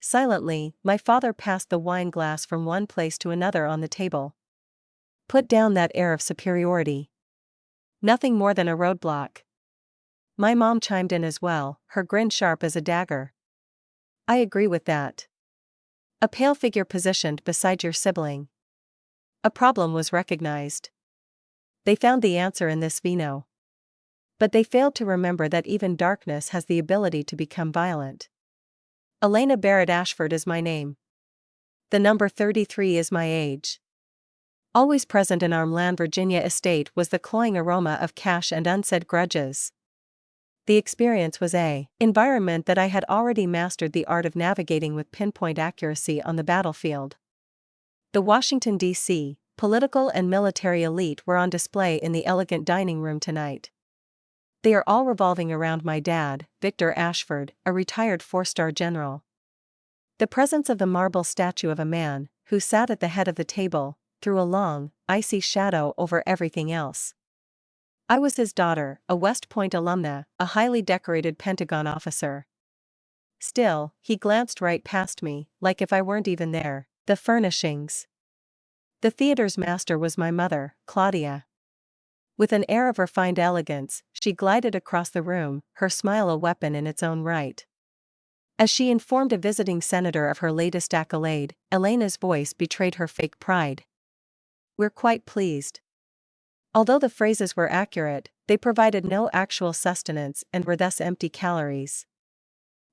Silently, my father passed the wine glass from one place to another on the table. Put down that air of superiority. Nothing more than a roadblock. My mom chimed in as well, her grin sharp as a dagger. I agree with that. A pale figure positioned beside your sibling. A problem was recognized. They found the answer in this vino. But they failed to remember that even darkness has the ability to become violent. Elena Barrett Ashford is my name. The number 33 is my age. Always present in our Land, Virginia estate was the cloying aroma of cash and unsaid grudges. The experience was an environment that I had already mastered the art of navigating with pinpoint accuracy on the battlefield. The Washington, D.C., political and military elite were on display in the elegant dining room tonight. They are all revolving around my dad, Victor Ashford, a retired four-star general. The presence of the marble statue of a man, who sat at the head of the table, threw a long, icy shadow over everything else. I was his daughter, a West Point alumna, a highly decorated Pentagon officer. Still, he glanced right past me, like if I weren't even there. The furnishings. The theater's master was my mother, Claudia. With an air of refined elegance, she glided across the room, her smile a weapon in its own right. As she informed a visiting senator of her latest accolade, Elena's voice betrayed her fake pride. We're quite pleased. Although the phrases were accurate, they provided no actual sustenance and were thus empty calories.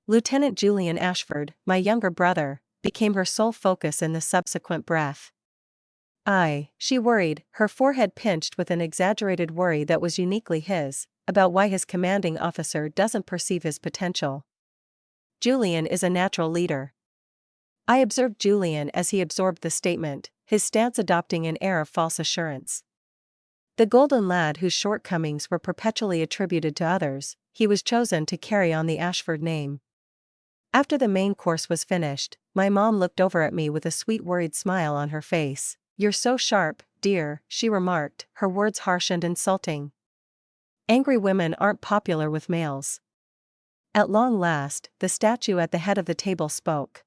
Lieutenant Julian Ashford, my younger brother, became her sole focus in the subsequent breath. She worried, her forehead pinched with an exaggerated worry that was uniquely his, about why his commanding officer doesn't perceive his potential. Julian is a natural leader. I observed Julian as he absorbed the statement, his stance adopting an air of false assurance. The golden lad whose shortcomings were perpetually attributed to others, he was chosen to carry on the Ashford name. After the main course was finished, my mom looked over at me with a sweet worried smile on her face. You're so sharp, dear, she remarked, her words harsh and insulting. Angry women aren't popular with males. At long last, the statue at the head of the table spoke.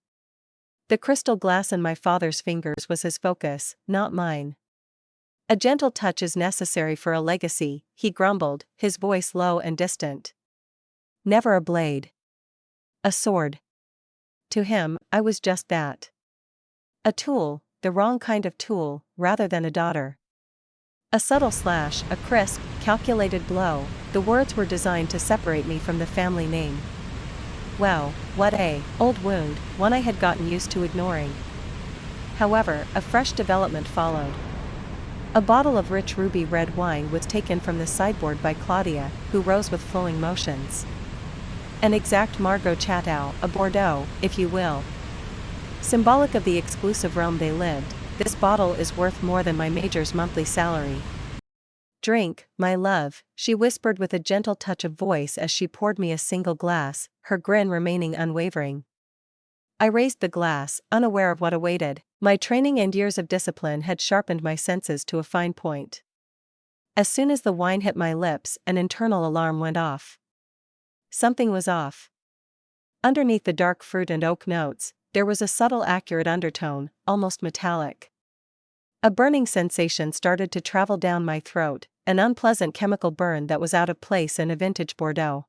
The crystal glass in my father's fingers was his focus, not mine. A gentle touch is necessary for a legacy, he grumbled, his voice low and distant. Never a blade. A sword. To him, I was just that. A tool, the wrong kind of tool, rather than a daughter. A subtle slash, a crisp, calculated blow, the words were designed to separate me from the family name. Wow, what a old wound, one I had gotten used to ignoring. However, a fresh development followed. A bottle of rich ruby red wine was taken from the sideboard by Claudia, who rose with flowing motions. An exact Margot Chateau, a Bordeaux, if you will. Symbolic of the exclusive realm they lived, this bottle is worth more than my major's monthly salary. Drink, my love, she whispered with a gentle touch of voice as she poured me a single glass, her grin remaining unwavering. I raised the glass, unaware of what awaited. My training and years of discipline had sharpened my senses to a fine point. As soon as the wine hit my lips, an internal alarm went off. Something was off. Underneath the dark fruit and oak notes, there was a subtle accurate undertone, almost metallic. A burning sensation started to travel down my throat, an unpleasant chemical burn that was out of place in a vintage Bordeaux.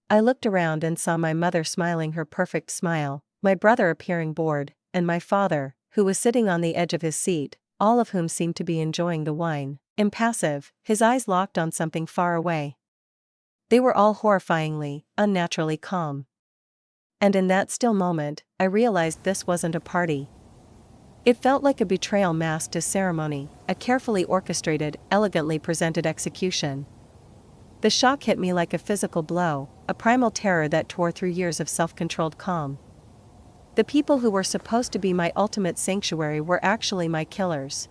I looked around and saw my mother smiling her perfect smile, my brother appearing bored, and my father, who was sitting on the edge of his seat, all of whom seemed to be enjoying the wine, impassive, his eyes locked on something far away. They were all horrifyingly, unnaturally calm. And in that still moment, I realized this wasn't a party. It felt like a betrayal masked as ceremony, a carefully orchestrated, elegantly presented execution. The shock hit me like a physical blow, a primal terror that tore through years of self-controlled calm. The people who were supposed to be my ultimate sanctuary were actually my killers.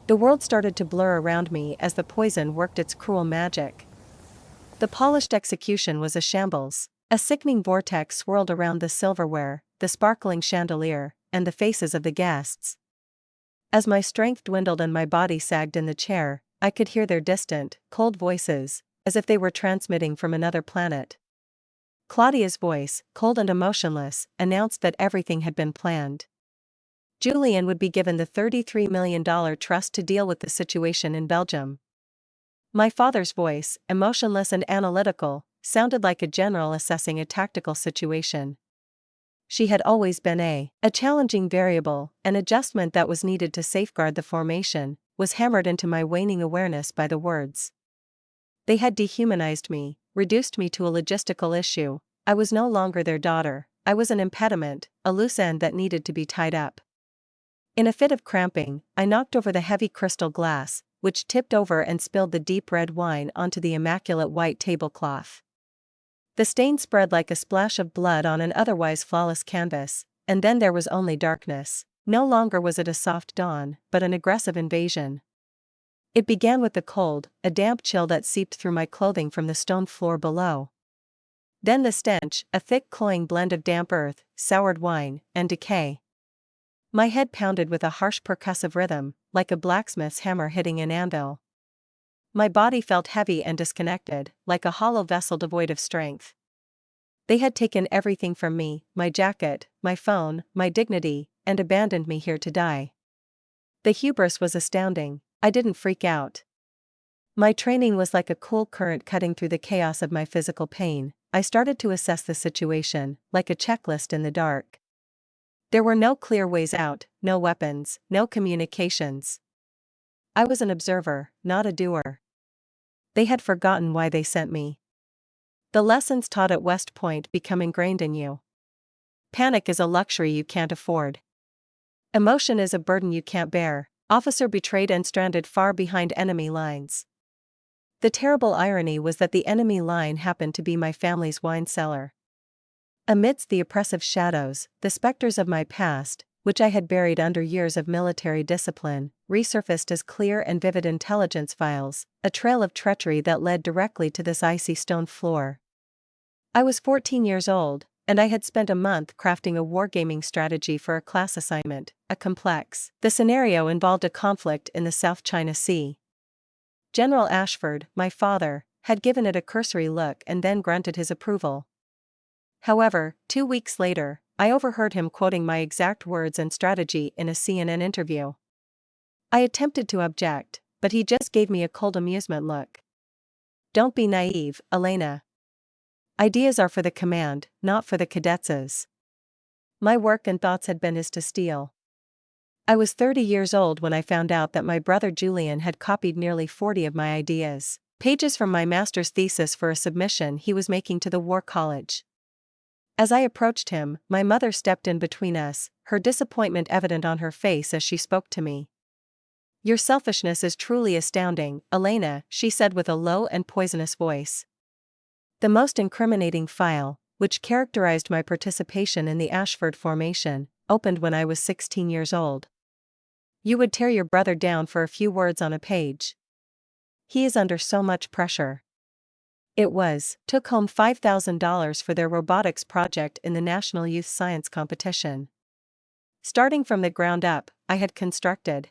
The world started to blur around me as the poison worked its cruel magic. The polished execution was a shambles. A sickening vortex swirled around the silverware, the sparkling chandelier, and the faces of the guests. As my strength dwindled and my body sagged in the chair, I could hear their distant, cold voices, as if they were transmitting from another planet. Claudia's voice, cold and emotionless, announced that everything had been planned. Julian would be given the $33 million trust to deal with the situation in Belgium. My father's voice, emotionless and analytical, sounded like a general assessing a tactical situation. She had always been a challenging variable, an adjustment that was needed to safeguard the formation, was hammered into my waning awareness by the words. They had dehumanized me, reduced me to a logistical issue. I was no longer their daughter, I was an impediment, a loose end that needed to be tied up. In a fit of cramping, I knocked over the heavy crystal glass, which tipped over and spilled the deep red wine onto the immaculate white tablecloth. The stain spread like a splash of blood on an otherwise flawless canvas, and then there was only darkness. No longer was it a soft dawn, but an aggressive invasion. It began with the cold, a damp chill that seeped through my clothing from the stone floor below. Then the stench, a thick cloying blend of damp earth, soured wine, and decay. My head pounded with a harsh percussive rhythm, like a blacksmith's hammer hitting an anvil. My body felt heavy and disconnected, like a hollow vessel devoid of strength. They had taken everything from me, my jacket, my phone, my dignity, and abandoned me here to die. The hubris was astounding. I didn't freak out. My training was like a cool current cutting through the chaos of my physical pain. I started to assess the situation, like a checklist in the dark. There were no clear ways out, no weapons, no communications. I was an observer, not a doer. They had forgotten why they sent me. The lessons taught at West Point become ingrained in you. Panic is a luxury you can't afford. Emotion is a burden you can't bear. Officer betrayed and stranded far behind enemy lines. The terrible irony was that the enemy line happened to be my family's wine cellar. Amidst the oppressive shadows, the specters of my past, which I had buried under years of military discipline, resurfaced as clear and vivid intelligence files, a trail of treachery that led directly to this icy stone floor. I was 14 years old, and I had spent a month crafting a wargaming strategy for a class assignment, the scenario involved a conflict in the South China Sea. General Ashford, my father, had given it a cursory look and then grunted his approval. However, 2 weeks later, I overheard him quoting my exact words and strategy in a CNN interview. I attempted to object, but he just gave me a cold amusement look. Don't be naive, Elena. Ideas are for the command, not for the cadetses. My work and thoughts had been his to steal. I was 30 years old when I found out that my brother Julian had copied nearly 40 of my ideas, pages from my master's thesis for a submission he was making to the War College. As I approached him, my mother stepped in between us, her disappointment evident on her face as she spoke to me. Your selfishness is truly astounding, Elena, she said with a low and poisonous voice. The most incriminating file, which characterized my participation in the Ashford formation, opened when I was 16 years old. You would tear your brother down for a few words on a page. He is under so much pressure. Took home $5,000 for their robotics project in the National Youth Science Competition. Starting from the ground up, I had constructed.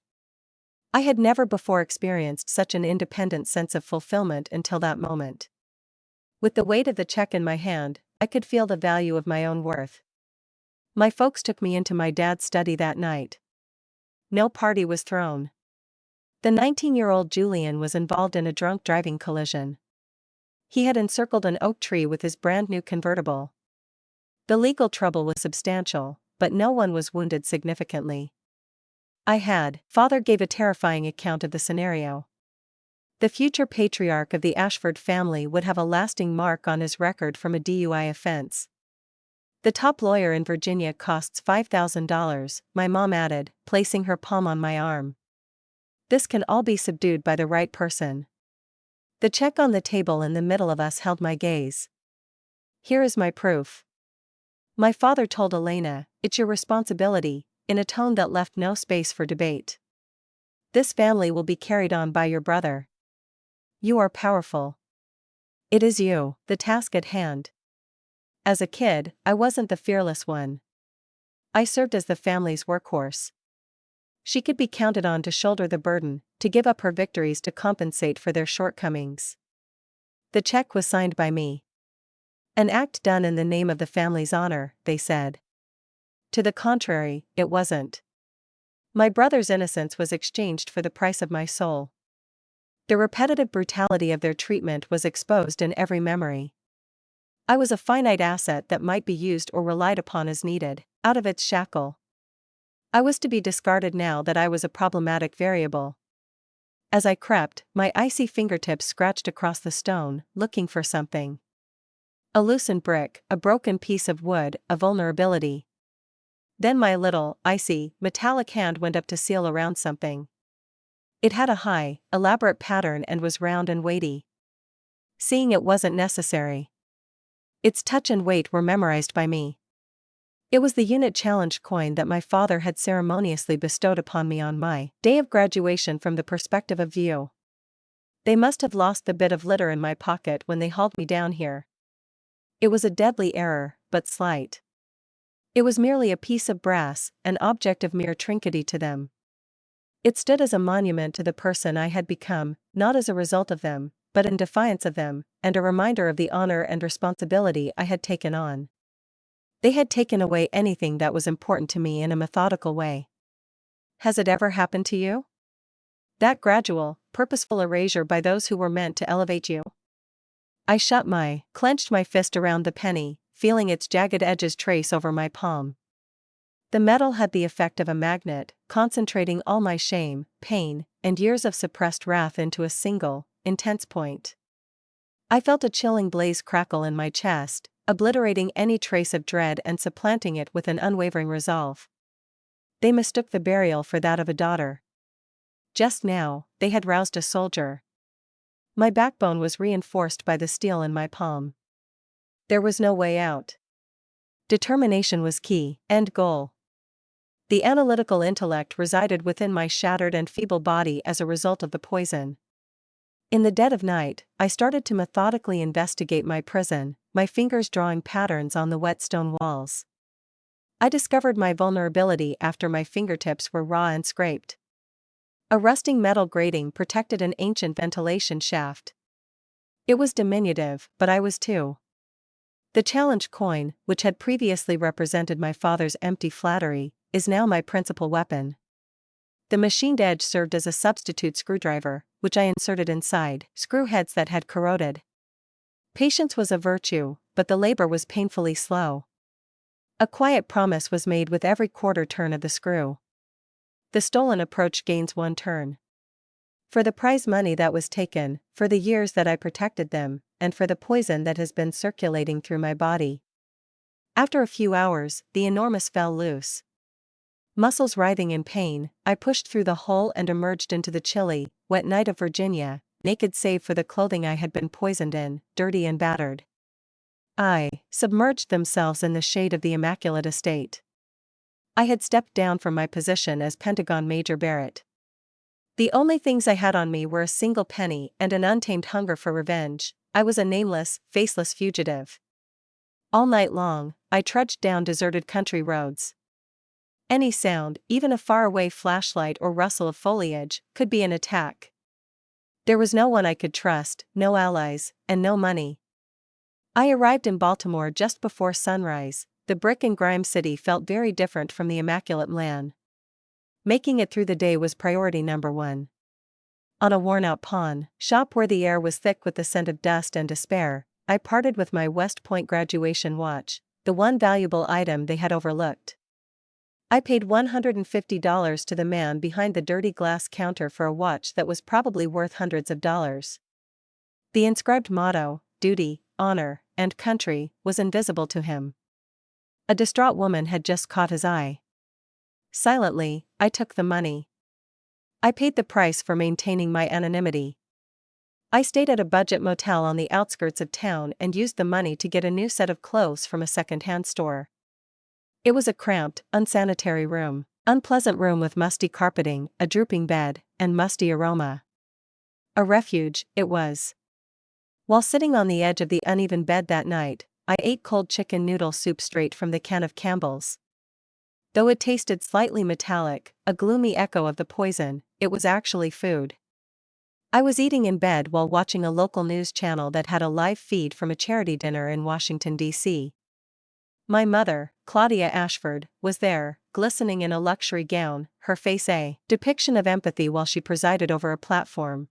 I had never before experienced such an independent sense of fulfillment until that moment. With the weight of the check in my hand, I could feel the value of my own worth. My folks took me into my dad's study that night. No party was thrown. The 19-year-old Julian was involved in a drunk driving collision. He had encircled an oak tree with his brand-new convertible. The legal trouble was substantial, but no one was wounded significantly. Father gave a terrifying account of the scenario. The future patriarch of the Ashford family would have a lasting mark on his record from a DUI offense. The top lawyer in Virginia costs $5,000, my mom added, placing her palm on my arm. This can all be subdued by the right person. The check on the table in the middle of us held my gaze. Here is my proof. My father told Elena, it's your responsibility, in a tone that left no space for debate. This family will be carried on by your brother. You are powerful. It is you, the task at hand. As a kid, I wasn't the fearless one. I served as the family's workhorse. She could be counted on to shoulder the burden, to give up her victories to compensate for their shortcomings. The check was signed by me. An act done in the name of the family's honor, they said. To the contrary, it wasn't. My brother's innocence was exchanged for the price of my soul. The repetitive brutality of their treatment was exposed in every memory. I was a finite asset that might be used or relied upon as needed, out of its shackle. I was to be discarded now that I was a problematic variable. As I crept, my icy fingertips scratched across the stone, looking for something. A loosened brick, a broken piece of wood, a vulnerability. Then my little, icy, metallic hand went up to seal around something. It had a high, elaborate pattern and was round and weighty. Seeing it wasn't necessary. Its touch and weight were memorized by me. It was the unit challenge coin that my father had ceremoniously bestowed upon me on my day of graduation from the perspective of view. They must have lost the bit of litter in my pocket when they hauled me down here. It was a deadly error, but slight. It was merely a piece of brass, an object of mere trinkety to them. It stood as a monument to the person I had become, not as a result of them, but in defiance of them, and a reminder of the honor and responsibility I had taken on. They had taken away anything that was important to me in a methodical way. Has it ever happened to you? That gradual, purposeful erasure by those who were meant to elevate you? I clenched my fist around the penny, feeling its jagged edges trace over my palm. The metal had the effect of a magnet, concentrating all my shame, pain, and years of suppressed wrath into a single, intense point. I felt a chilling blaze crackle in my chest, obliterating any trace of dread and supplanting it with an unwavering resolve. They mistook the burial for that of a daughter. Just now, they had roused a soldier. My backbone was reinforced by the steel in my palm. There was no way out. Determination was key, end goal. The analytical intellect resided within my shattered and feeble body as a result of the poison. In the dead of night, I started to methodically investigate my prison, my fingers drawing patterns on the wet stone walls. I discovered my vulnerability after my fingertips were raw and scraped. A rusting metal grating protected an ancient ventilation shaft. It was diminutive, but I was too. The challenge coin, which had previously represented my father's empty flattery, is now my principal weapon. The machined edge served as a substitute screwdriver, which I inserted inside screw heads that had corroded. Patience was a virtue, but the labor was painfully slow. A quiet promise was made with every quarter turn of the screw. The stolen approach gains one turn. For the prize money that was taken, for the years that I protected them, and for the poison that has been circulating through my body. After a few hours, the enormous fell loose. Muscles writhing in pain, I pushed through the hole and emerged into the chilly, wet night of Virginia, naked save for the clothing I had been poisoned in, dirty and battered. Submerged themselves in the shade of the immaculate estate. I had stepped down from my position as Pentagon Major Barrett. The only things I had on me were a single penny and an untamed hunger for revenge. I was a nameless, faceless fugitive. All night long, I trudged down deserted country roads. Any sound, even a faraway flashlight or rustle of foliage, could be an attack. There was no one I could trust, no allies, and no money. I arrived in Baltimore just before sunrise. The brick and grime city felt very different from the immaculate Milan. Making it through the day was priority number one. On a worn-out pawn shop where the air was thick with the scent of dust and despair, I parted with my West Point graduation watch, the one valuable item they had overlooked. I paid $150 to the man behind the dirty glass counter for a watch that was probably worth hundreds of dollars. The inscribed motto, duty, honor, and country, was invisible to him. A distraught woman had just caught his eye. Silently, I took the money. I paid the price for maintaining my anonymity. I stayed at a budget motel on the outskirts of town and used the money to get a new set of clothes from a second-hand store. It was a cramped, unsanitary room, unpleasant room with musty carpeting, a drooping bed, and musty aroma. A refuge, it was. While sitting on the edge of the uneven bed that night, I ate cold chicken noodle soup straight from the can of Campbell's. Though it tasted slightly metallic, a gloomy echo of the poison, it was actually food. I was eating in bed while watching a local news channel that had a live feed from a charity dinner in Washington, D.C. My mother, Claudia Ashford, was there, glistening in a luxury gown, her face a depiction of empathy while she presided over a platform.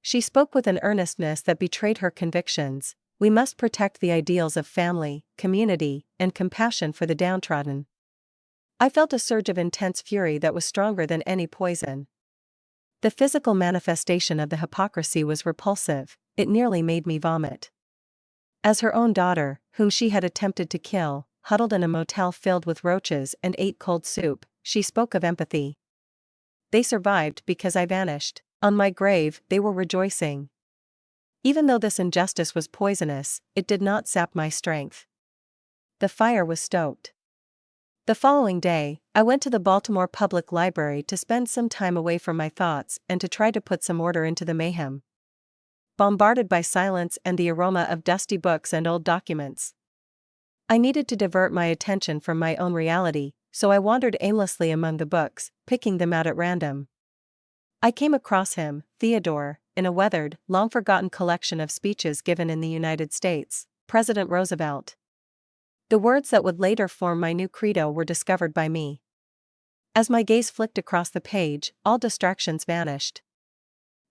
She spoke with an earnestness that betrayed her convictions. We must protect the ideals of family, community, and compassion for the downtrodden. I felt a surge of intense fury that was stronger than any poison. The physical manifestation of the hypocrisy was repulsive, it nearly made me vomit. As her own daughter, whom she had attempted to kill, huddled in a motel filled with roaches and ate cold soup, she spoke of empathy. They survived because I vanished. On my grave, they were rejoicing. Even though this injustice was poisonous, it did not sap my strength. The fire was stoked. The following day, I went to the Baltimore Public Library to spend some time away from my thoughts and to try to put some order into the mayhem. Bombarded by silence and the aroma of dusty books and old documents, I needed to divert my attention from my own reality, so I wandered aimlessly among the books, picking them out at random. I came across him, Theodore, in a weathered, long-forgotten collection of speeches given in the United States, President Roosevelt. The words that would later form my new credo were discovered by me. As my gaze flicked across the page, all distractions vanished.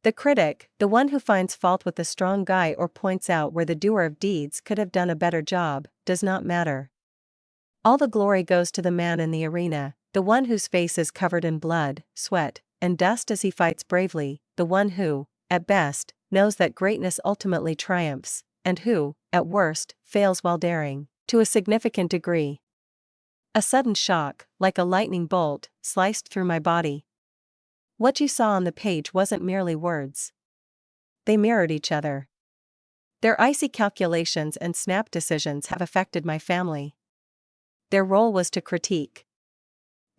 The critic, the one who finds fault with the strong guy or points out where the doer of deeds could have done a better job, does not matter. All the glory goes to the man in the arena, the one whose face is covered in blood, sweat, and dust as he fights bravely, the one who, at best, knows that greatness ultimately triumphs, and who, at worst, fails while daring, to a significant degree. A sudden shock, like a lightning bolt, sliced through my body. What you saw on the page wasn't merely words. They mirrored each other. Their icy calculations and snap decisions have affected my family. Their role was to critique.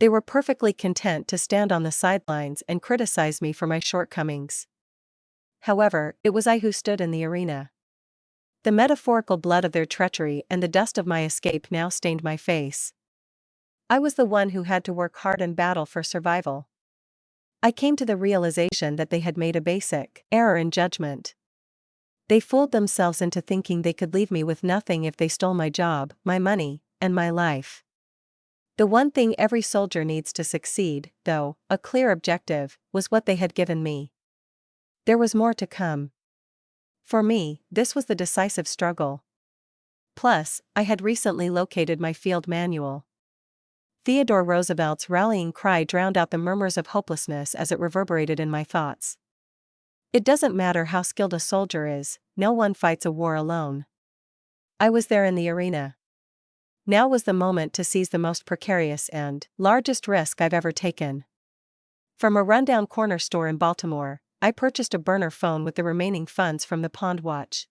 They were perfectly content to stand on the sidelines and criticize me for my shortcomings. However, it was I who stood in the arena. The metaphorical blood of their treachery and the dust of my escape now stained my face. I was the one who had to work hard and battle for survival. I came to the realization that they had made a basic error in judgment. They fooled themselves into thinking they could leave me with nothing if they stole my job, my money, and my life. The one thing every soldier needs to succeed, though, a clear objective, was what they had given me. There was more to come. For me, this was the decisive struggle. Plus, I had recently located my field manual. Theodore Roosevelt's rallying cry drowned out the murmurs of hopelessness as it reverberated in my thoughts. It doesn't matter how skilled a soldier is, no one fights a war alone. I was there in the arena. Now was the moment to seize the most precarious and largest risk I've ever taken. From a rundown corner store in Baltimore, I purchased a burner phone with the remaining funds from the pawned watch.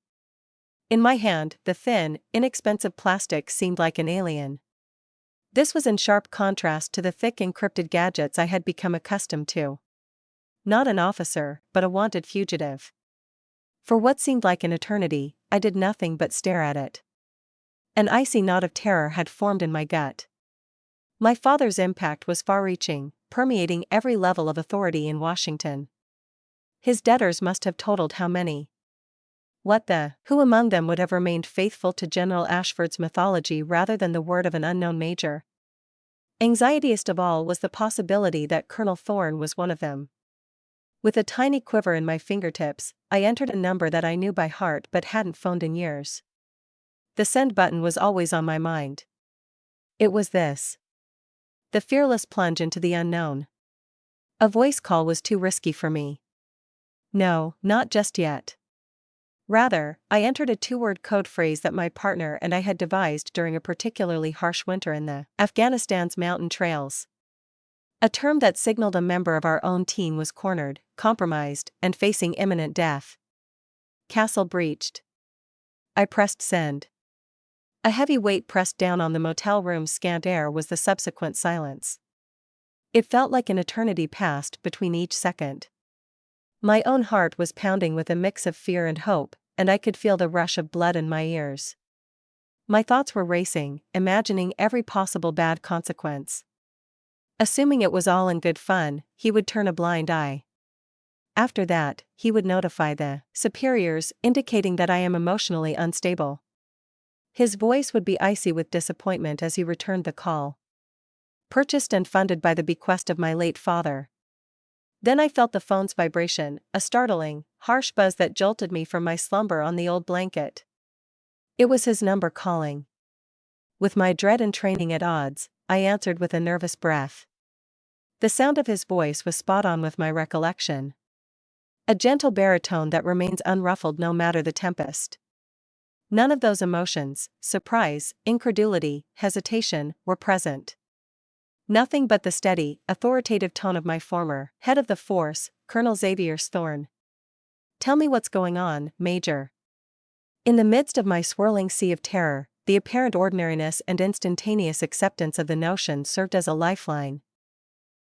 In my hand, the thin, inexpensive plastic seemed like an alien. This was in sharp contrast to the thick encrypted gadgets I had become accustomed to. Not an officer, but a wanted fugitive. For what seemed like an eternity, I did nothing but stare at it. An icy knot of terror had formed in my gut. My father's impact was far-reaching, permeating every level of authority in Washington. His debtors must have totaled how many? Who among them would have remained faithful to General Ashford's mythology rather than the word of an unknown major? Anxietiest of all was the possibility that Colonel Thorne was one of them. With a tiny quiver in my fingertips, I entered a number that I knew by heart but hadn't phoned in years. The send button was always on my mind. It was this. The fearless plunge into the unknown. A voice call was too risky for me. No, not just yet. Rather, I entered a two-word code phrase that my partner and I had devised during a particularly harsh winter in Afghanistan's mountain trails. A term that signaled a member of our own team was cornered, compromised, and facing imminent death. Castle breached. I pressed send. A heavy weight pressed down on the motel room's scant air was the subsequent silence. It felt like an eternity passed between each second. My own heart was pounding with a mix of fear and hope, and I could feel the rush of blood in my ears. My thoughts were racing, imagining every possible bad consequence. Assuming it was all in good fun, he would turn a blind eye. After that, he would notify the superiors, indicating that I am emotionally unstable. His voice would be icy with disappointment as he returned the call. Purchased and funded by the bequest of my late father. Then I felt the phone's vibration, a startling, harsh buzz that jolted me from my slumber on the old blanket. It was his number calling. With my dread and training at odds, I answered with a nervous breath. The sound of his voice was spot on with my recollection. A gentle baritone that remains unruffled no matter the tempest. None of those emotions, surprise, incredulity, hesitation, were present. Nothing but the steady, authoritative tone of my former head of the force, Colonel Xavier Thorne. "Tell me what's going on, Major." In the midst of my swirling sea of terror, the apparent ordinariness and instantaneous acceptance of the notion served as a lifeline.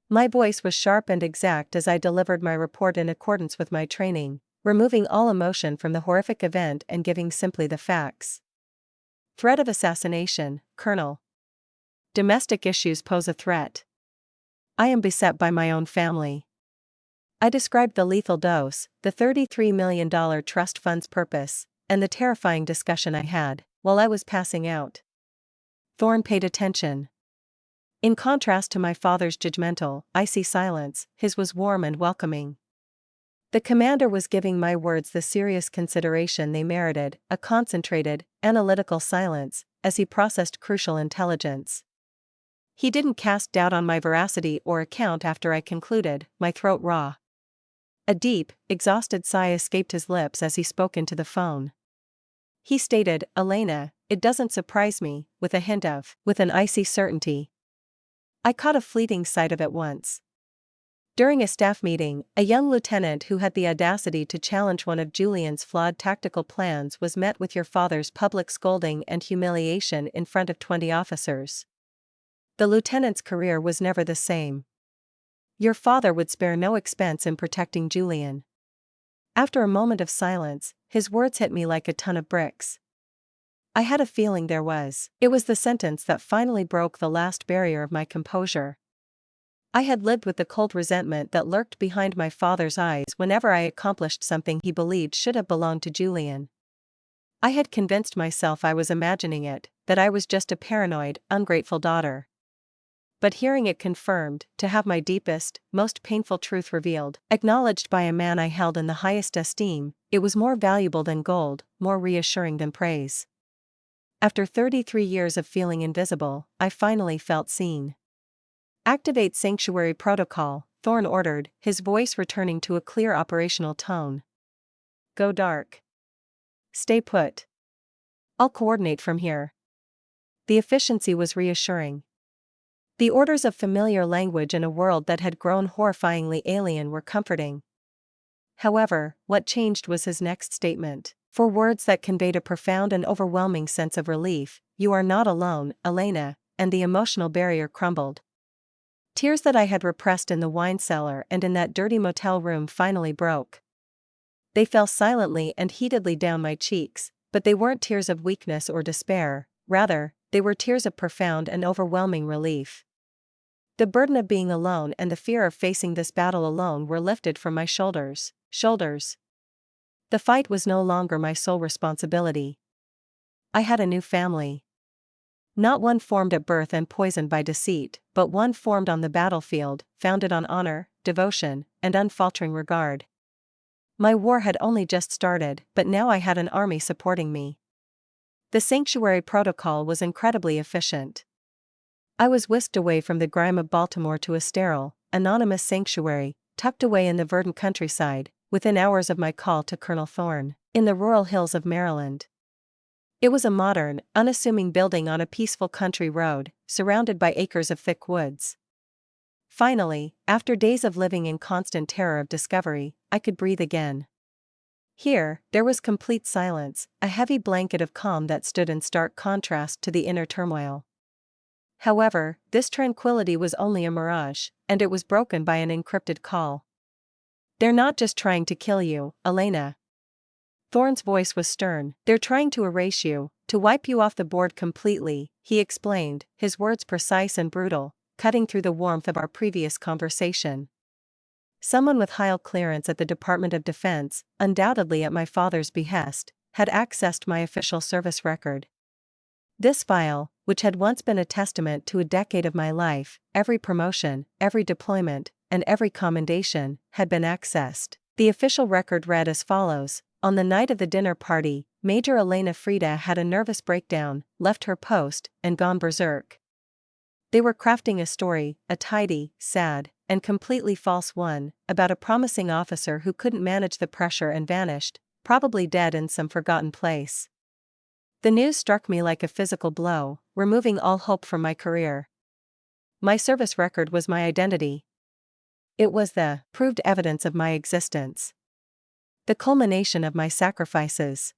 My voice was sharp and exact as I delivered my report in accordance with my training, removing all emotion from the horrific event and giving simply the facts. Threat of assassination, Colonel. Domestic issues pose a threat. I am beset by my own family. I described the lethal dose, the $33 million trust fund's purpose, and the terrifying discussion I had while I was passing out. Thorne paid attention. In contrast to my father's judgmental, icy silence, his was warm and welcoming. The commander was giving my words the serious consideration they merited, a concentrated, analytical silence, as he processed crucial intelligence. He didn't cast doubt on my veracity or account after I concluded, my throat raw. A deep, exhausted sigh escaped his lips as he spoke into the phone. He stated, "Elena, it doesn't surprise me," with an icy certainty. I caught a fleeting sight of it once. During a staff meeting, a young lieutenant who had the audacity to challenge one of Julian's flawed tactical plans was met with your father's public scolding and humiliation in front of 20 officers. The lieutenant's career was never the same. Your father would spare no expense in protecting Julian. After a moment of silence, his words hit me like a ton of bricks. I had a feeling it was the sentence that finally broke the last barrier of my composure. I had lived with the cold resentment that lurked behind my father's eyes whenever I accomplished something he believed should have belonged to Julian. I had convinced myself I was imagining it, that I was just a paranoid, ungrateful daughter. But hearing it confirmed, to have my deepest, most painful truth revealed, acknowledged by a man I held in the highest esteem, it was more valuable than gold, more reassuring than praise. After 33 years of feeling invisible, I finally felt seen. "Activate Sanctuary Protocol," Thorne ordered, his voice returning to a clear operational tone. "Go dark. Stay put. I'll coordinate from here." The efficiency was reassuring. The orders of familiar language in a world that had grown horrifyingly alien were comforting. However, what changed was his next statement. For words that conveyed a profound and overwhelming sense of relief, "You are not alone, Elena," and the emotional barrier crumbled. Tears that I had repressed in the wine cellar and in that dirty motel room finally broke. They fell silently and heatedly down my cheeks, but they weren't tears of weakness or despair, rather, they were tears of profound and overwhelming relief. The burden of being alone and the fear of facing this battle alone were lifted from my shoulders. The fight was no longer my sole responsibility. I had a new family. Not one formed at birth and poisoned by deceit, but one formed on the battlefield, founded on honor, devotion, and unfaltering regard. My war had only just started, but now I had an army supporting me. The Sanctuary Protocol was incredibly efficient. I was whisked away from the grime of Baltimore to a sterile, anonymous sanctuary, tucked away in the verdant countryside, within hours of my call to Colonel Thorne, in the rural hills of Maryland. It was a modern, unassuming building on a peaceful country road, surrounded by acres of thick woods. Finally, after days of living in constant terror of discovery, I could breathe again. Here, there was complete silence, a heavy blanket of calm that stood in stark contrast to the inner turmoil. However, this tranquility was only a mirage, and it was broken by an encrypted call. "They're not just trying to kill you, Elena." Thorne's voice was stern. "They're trying to erase you, to wipe you off the board completely," he explained, his words precise and brutal, cutting through the warmth of our previous conversation. Someone with high clearance at the Department of Defense, undoubtedly at my father's behest, had accessed my official service record. This file, which had once been a testament to a decade of my life, every promotion, every deployment, and every commendation, had been accessed. The official record read as follows: on the night of the dinner party, Major Elena Frida had a nervous breakdown, left her post, and gone berserk. They were crafting a story, a tidy, sad, and completely false one, about a promising officer who couldn't manage the pressure and vanished, probably dead in some forgotten place. The news struck me like a physical blow, removing all hope from my career. My service record was my identity. It was the proved evidence of my existence. The culmination of my sacrifices.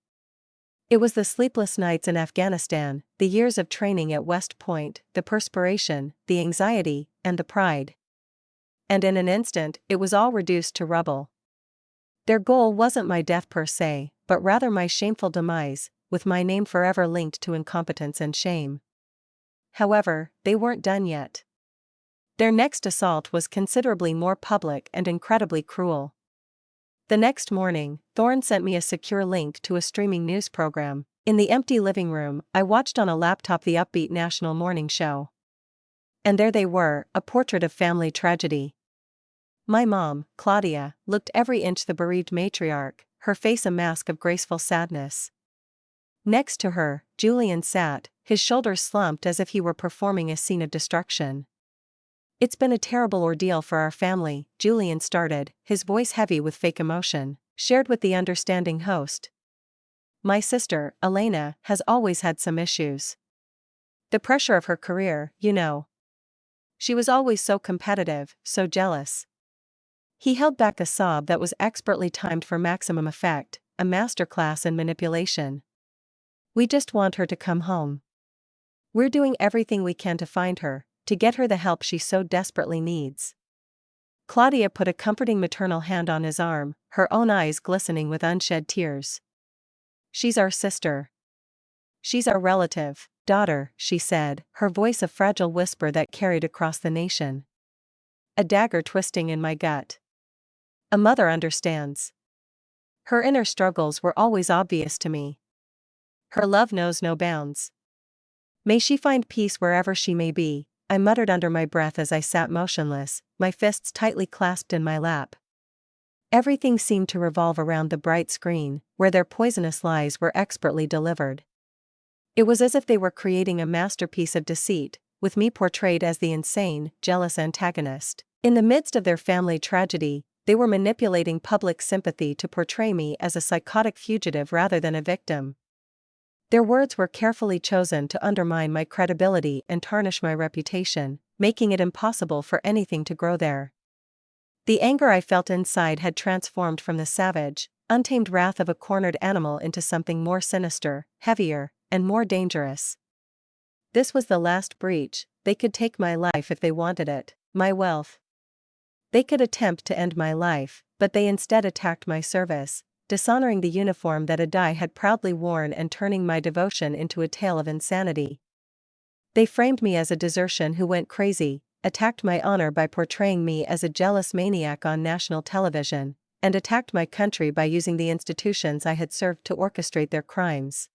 It was the sleepless nights in Afghanistan, the years of training at West Point, the perspiration, the anxiety, and the pride. And in an instant, it was all reduced to rubble. Their goal wasn't my death per se, but rather my shameful demise, with my name forever linked to incompetence and shame. However, they weren't done yet. Their next assault was considerably more public and incredibly cruel. The next morning, Thorne sent me a secure link to a streaming news program. In the empty living room, I watched on a laptop the upbeat national morning show. And there they were, a portrait of family tragedy. My mom, Claudia, looked every inch the bereaved matriarch, her face a mask of graceful sadness. Next to her, Julian sat, his shoulders slumped as if he were performing a scene of destruction. "It's been a terrible ordeal for our family," Julian started, his voice heavy with fake emotion, shared with the understanding host. "My sister, Elena, has always had some issues. The pressure of her career, you know. She was always so competitive, so jealous." He held back a sob that was expertly timed for maximum effect, a masterclass in manipulation. "We just want her to come home. We're doing everything we can to find her, to get her the help she so desperately needs." Claudia put a comforting maternal hand on his arm, her own eyes glistening with unshed tears. "She's our sister. She's our relative, daughter," she said, her voice a fragile whisper that carried across the nation. A dagger twisting in my gut. A mother understands. Her inner struggles were always obvious to me. Her love knows no bounds. "May she find peace wherever she may be," I muttered under my breath as I sat motionless, my fists tightly clasped in my lap. Everything seemed to revolve around the bright screen, where their poisonous lies were expertly delivered. It was as if they were creating a masterpiece of deceit, with me portrayed as the insane, jealous antagonist. In the midst of their family tragedy, they were manipulating public sympathy to portray me as a psychotic fugitive rather than a victim. Their words were carefully chosen to undermine my credibility and tarnish my reputation, making it impossible for anything to grow there. The anger I felt inside had transformed from the savage, untamed wrath of a cornered animal into something more sinister, heavier, and more dangerous. This was the last breach. They could take my life if they wanted it, my wealth. They could attempt to end my life, but they instead attacked my service, dishonoring the uniform that Adai had proudly worn and turning my devotion into a tale of insanity. They framed me as a desertion who went crazy, attacked my honor by portraying me as a jealous maniac on national television, and attacked my country by using the institutions I had served to orchestrate their crimes.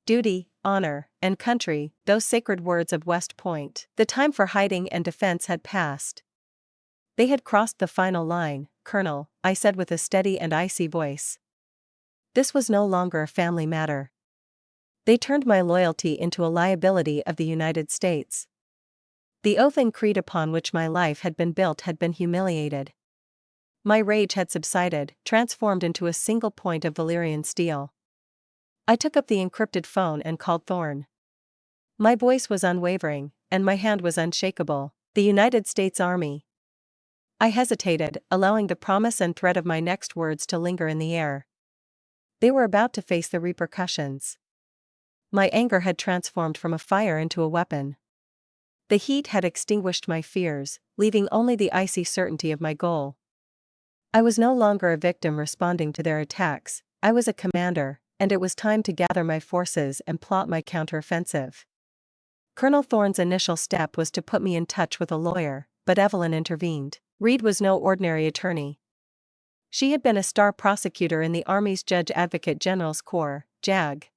Duty, honor, and country, those sacred words of West Point. The time for hiding and defense had passed. They had crossed the final line, "Colonel," I said with a steady and icy voice. This was no longer a family matter. They turned my loyalty into a liability of the United States. The oath and creed upon which my life had been built had been humiliated. My rage had subsided, transformed into a single point of Valyrian steel. I took up the encrypted phone and called Thorne. My voice was unwavering, and my hand was unshakable. "The United States Army." I hesitated, allowing the promise and threat of my next words to linger in the air. They were about to face the repercussions. My anger had transformed from a fire into a weapon. The heat had extinguished my fears, leaving only the icy certainty of my goal. I was no longer a victim responding to their attacks, I was a commander, and it was time to gather my forces and plot my counteroffensive. Colonel Thorne's initial step was to put me in touch with a lawyer, but Evelyn intervened. Reed was no ordinary attorney. She had been a star prosecutor in the Army's Judge Advocate General's Corps, JAG.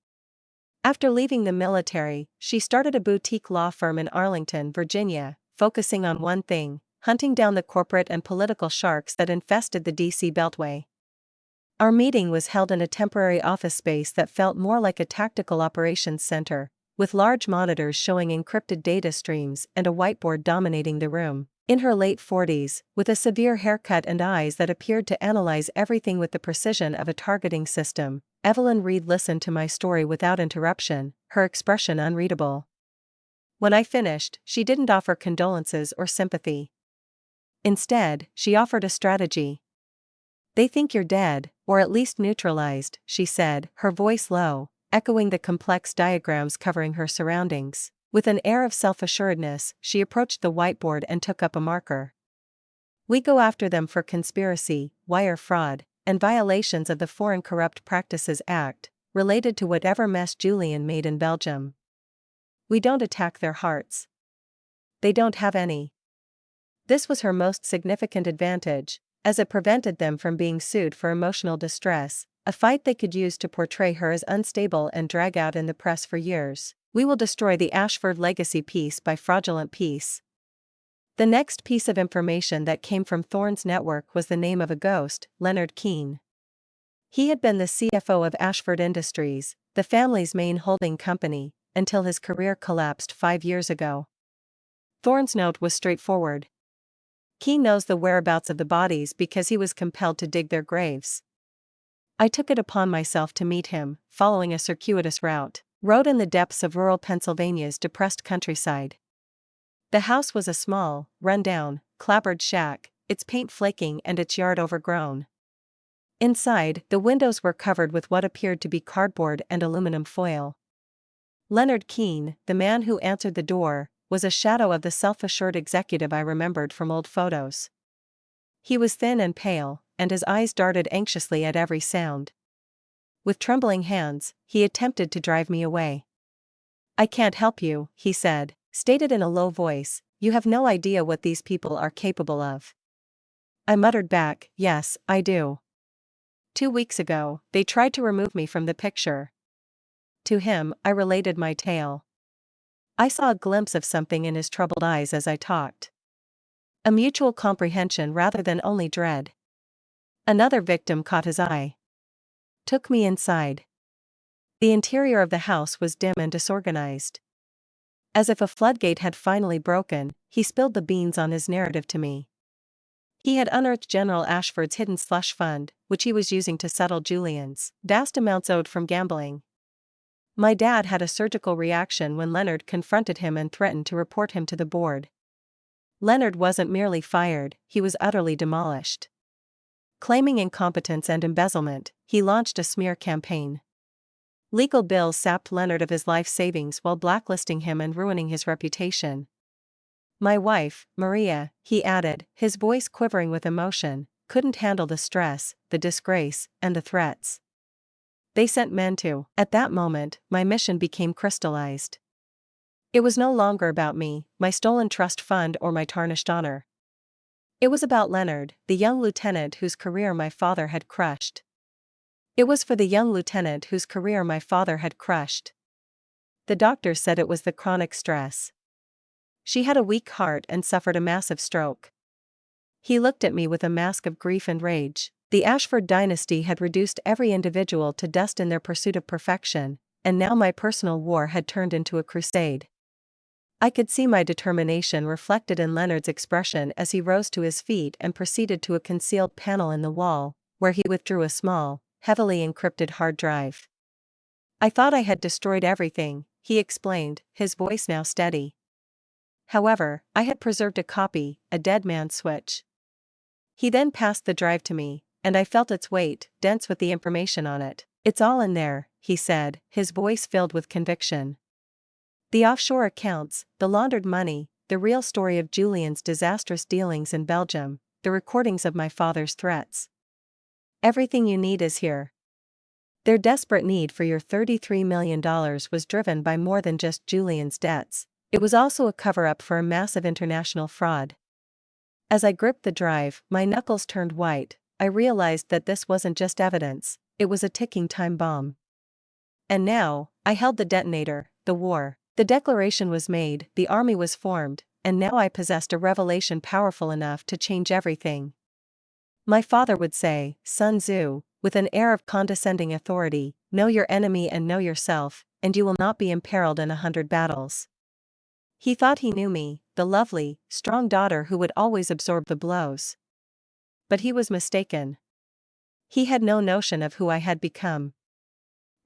After leaving the military, she started a boutique law firm in Arlington, Virginia, focusing on one thing: hunting down the corporate and political sharks that infested the D.C. Beltway. Our meeting was held in a temporary office space that felt more like a tactical operations center, with large monitors showing encrypted data streams and a whiteboard dominating the room. In her late 40s, with a severe haircut and eyes that appeared to analyze everything with the precision of a targeting system, Evelyn Reed listened to my story without interruption, her expression unreadable. When I finished, she didn't offer condolences or sympathy. Instead, she offered a strategy. "They think you're dead, or at least neutralized," she said, her voice low, echoing the complex diagrams covering her surroundings. With an air of self-assuredness, she approached the whiteboard and took up a marker. "We go after them for conspiracy, wire fraud, and violations of the Foreign Corrupt Practices Act, related to whatever mess Julian made in Belgium. We don't attack their hearts. They don't have any." This was her most significant advantage, as it prevented them from being sued for emotional distress, a fight they could use to portray her as unstable and drag out in the press for years. "We will destroy the Ashford legacy piece by fraudulent piece." The next piece of information that came from Thorne's network was the name of a ghost, Leonard Keane. He had been the CFO of Ashford Industries, the family's main holding company, until his career collapsed 5 years ago. Thorne's note was straightforward. "Keane knows the whereabouts of the bodies because he was compelled to dig their graves." I took it upon myself to meet him, following a circuitous route in the depths of rural Pennsylvania's depressed countryside. The house was a small, run-down, clapboard shack, its paint flaking and its yard overgrown. Inside, the windows were covered with what appeared to be cardboard and aluminum foil. Leonard Keane, the man who answered the door, was a shadow of the self-assured executive I remembered from old photos. He was thin and pale, and his eyes darted anxiously at every sound. With trembling hands, he attempted to drive me away. "I can't help you," he said, stated in a low voice. "You have no idea what these people are capable of." I muttered back, "Yes, I do. 2 weeks ago, they tried to remove me from the picture." To him, I related my tale. I saw a glimpse of something in his troubled eyes as I talked. A mutual comprehension rather than only dread. Another victim caught his eye. Took me inside. The interior of the house was dim and disorganized. As if a floodgate had finally broken, he spilled the beans on his narrative to me. He had unearthed General Ashford's hidden slush fund, which he was using to settle Julian's vast amounts owed from gambling. My dad had a surgical reaction when Leonard confronted him and threatened to report him to the board. Leonard wasn't merely fired, he was utterly demolished. Claiming incompetence and embezzlement, he launched a smear campaign. Legal bills sapped Leonard of his life savings while blacklisting him and ruining his reputation. My wife, Maria, he added, his voice quivering with emotion, couldn't handle the stress, the disgrace, and the threats. They sent men to. At that moment, my mission became crystallized. It was no longer about me, my stolen trust fund, or my tarnished honor. It was about Leonard, the young lieutenant whose career my father had crushed. It was for the young lieutenant whose career my father had crushed. The doctors said it was the chronic stress. She had a weak heart and suffered a massive stroke. He looked at me with a mask of grief and rage. The Ashford dynasty had reduced every individual to dust in their pursuit of perfection, and now my personal war had turned into a crusade. I could see my determination reflected in Leonard's expression as he rose to his feet and proceeded to a concealed panel in the wall, where he withdrew a small, heavily encrypted hard drive. "I thought I had destroyed everything," he explained, his voice now steady. "However, I had preserved a copy, a dead man's switch." He then passed the drive to me, and I felt its weight, dense with the information on it. "It's all in there," he said, his voice filled with conviction. "The offshore accounts, the laundered money, the real story of Julian's disastrous dealings in Belgium, the recordings of my father's threats. Everything you need is here." Their desperate need for your $33 million was driven by more than just Julian's debts. It was also a cover-up for a massive international fraud. As I gripped the drive, my knuckles turned white. I realized that this wasn't just evidence, it was a ticking time bomb. And now, I held the detonator, the war. The declaration was made, the army was formed, and now I possessed a revelation powerful enough to change everything. My father would say, Sun Tzu, with an air of condescending authority, know your enemy and know yourself, and you will not be imperiled in 100 battles. He thought he knew me, the lovely, strong daughter who would always absorb the blows. But he was mistaken. He had no notion of who I had become.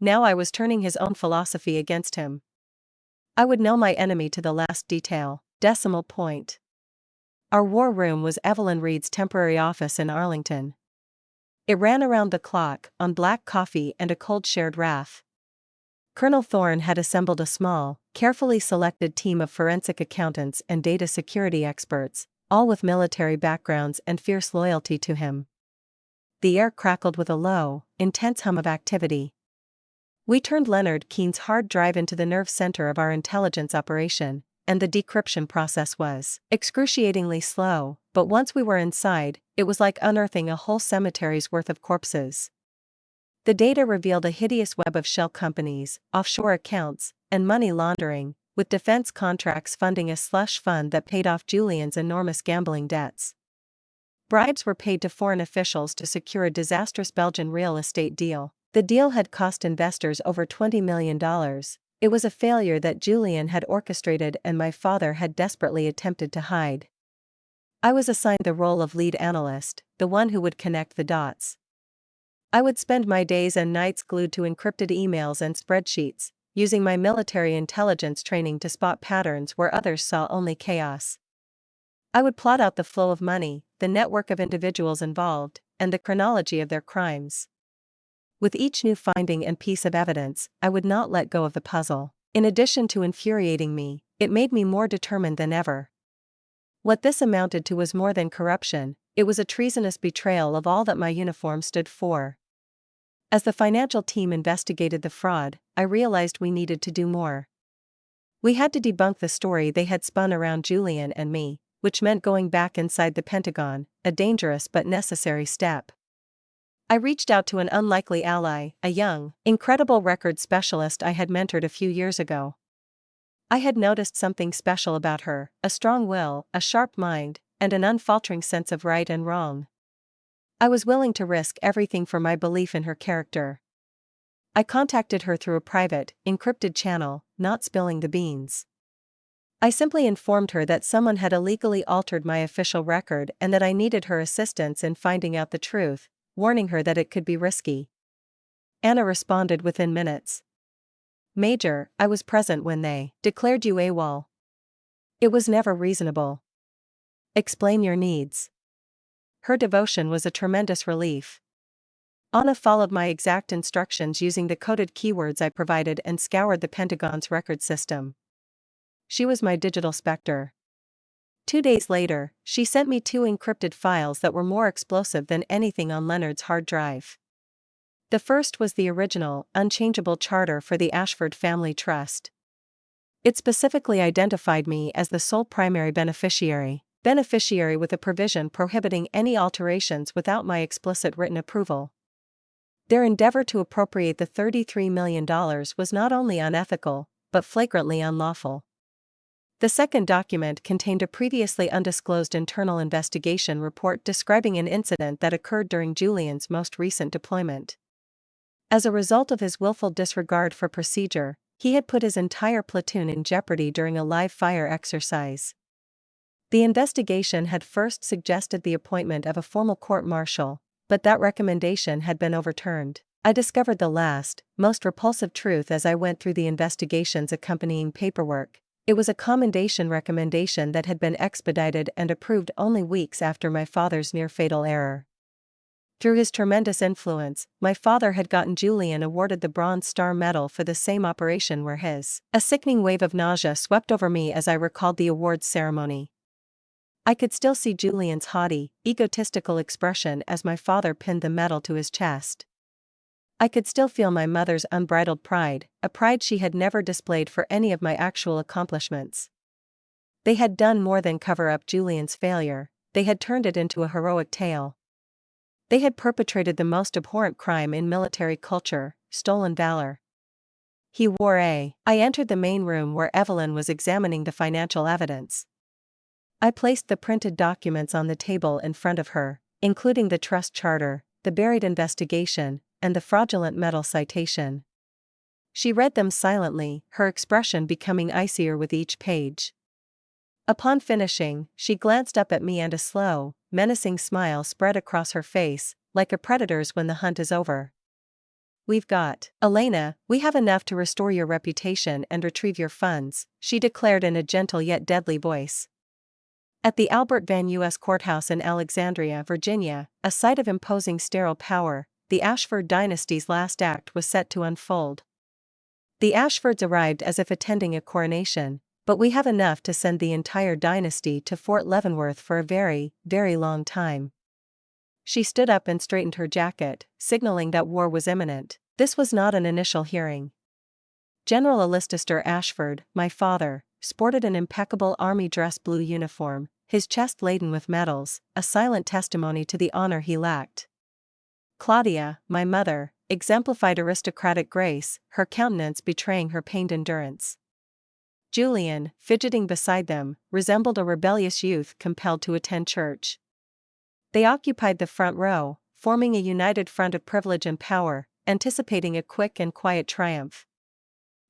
Now I was turning his own philosophy against him. I would know my enemy to the last detail, decimal point. Our war room was Evelyn Reed's temporary office in Arlington. It ran around the clock, on black coffee and a cold shared wrath. Colonel Thorne had assembled a small, carefully selected team of forensic accountants and data security experts, all with military backgrounds and fierce loyalty to him. The air crackled with a low, intense hum of activity. We turned Leonard Keene's hard drive into the nerve center of our intelligence operation, and the decryption process was excruciatingly slow, but once we were inside, it was like unearthing a whole cemetery's worth of corpses. The data revealed a hideous web of shell companies, offshore accounts, and money laundering, with defense contracts funding a slush fund that paid off Julian's enormous gambling debts. Bribes were paid to foreign officials to secure a disastrous Belgian real estate deal. The deal had cost investors over $20 million. It was a failure that Julian had orchestrated and my father had desperately attempted to hide. I was assigned the role of lead analyst, the one who would connect the dots. I would spend my days and nights glued to encrypted emails and spreadsheets, using my military intelligence training to spot patterns where others saw only chaos. I would plot out the flow of money, the network of individuals involved, and the chronology of their crimes. With each new finding and piece of evidence, I would not let go of the puzzle. In addition to infuriating me, it made me more determined than ever. What this amounted to was more than corruption, it was a treasonous betrayal of all that my uniform stood for. As the financial team investigated the fraud, I realized we needed to do more. We had to debunk the story they had spun around Julian and me, which meant going back inside the Pentagon, a dangerous but necessary step. I reached out to an unlikely ally, a young, incredible records specialist I had mentored a few years ago. I had noticed something special about her, a strong will, a sharp mind, and an unfaltering sense of right and wrong. I was willing to risk everything for my belief in her character. I contacted her through a private, encrypted channel, not spilling the beans. I simply informed her that someone had illegally altered my official record and that I needed her assistance in finding out the truth, warning her that it could be risky. Anna responded within minutes. Major, I was present when they declared you AWOL. It was never reasonable. Explain your needs. Her devotion was a tremendous relief. Anna followed my exact instructions using the coded keywords I provided and scoured the Pentagon's record system. She was my digital specter. 2 days later, she sent me 2 encrypted files that were more explosive than anything on Leonard's hard drive. The first was the original, unchangeable charter for the Ashford Family Trust. It specifically identified me as the sole primary beneficiary with a provision prohibiting any alterations without my explicit written approval. Their endeavor to appropriate the $33 million was not only unethical, but flagrantly unlawful. The second document contained a previously undisclosed internal investigation report describing an incident that occurred during Julian's most recent deployment. As a result of his willful disregard for procedure, he had put his entire platoon in jeopardy during a live fire exercise. The investigation had first suggested the appointment of a formal court-martial, but that recommendation had been overturned. I discovered the last, most repulsive truth as I went through the investigation's accompanying paperwork. It was a commendation recommendation that had been expedited and approved only weeks after my father's near-fatal error. Through his tremendous influence, my father had gotten Julian awarded the Bronze Star Medal for the same operation where his. A sickening wave of nausea swept over me as I recalled the awards ceremony. I could still see Julian's haughty, egotistical expression as my father pinned the medal to his chest. I could still feel my mother's unbridled pride, a pride she had never displayed for any of my actual accomplishments. They had done more than cover up Julian's failure, they had turned it into a heroic tale. They had perpetrated the most abhorrent crime in military culture, stolen valor. I entered the main room where Evelyn was examining the financial evidence. I placed the printed documents on the table in front of her, including the trust charter, the buried investigation, and the fraudulent metal citation. She read them silently, her expression becoming icier with each page. Upon finishing, she glanced up at me and a slow, menacing smile spread across her face, like a predator's when the hunt is over. "We've got, Elena, we have enough to restore your reputation and retrieve your funds," she declared in a gentle yet deadly voice. At the Albert Van U.S. Courthouse in Alexandria, Virginia, a site of imposing sterile power, the Ashford dynasty's last act was set to unfold. The Ashfords arrived as if attending a coronation, but we have enough to send the entire dynasty to Fort Leavenworth for a very, very long time. She stood up and straightened her jacket, signaling that war was imminent. This was not an initial hearing. General Alistair Ashford, my father, sported an impeccable army dress blue uniform, his chest laden with medals, a silent testimony to the honor he lacked. Claudia, my mother, exemplified aristocratic grace, her countenance betraying her pained endurance. Julian, fidgeting beside them, resembled a rebellious youth compelled to attend church. They occupied the front row, forming a united front of privilege and power, anticipating a quick and quiet triumph.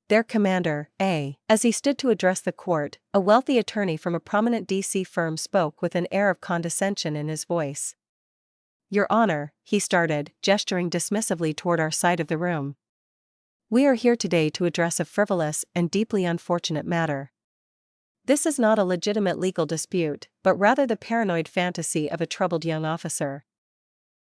Their commander, as he stood to address the court, a wealthy attorney from a prominent D.C. firm, spoke with an air of condescension in his voice. "Your Honor," he started, gesturing dismissively toward our side of the room. "We are here today to address a frivolous and deeply unfortunate matter. This is not a legitimate legal dispute, but rather the paranoid fantasy of a troubled young officer."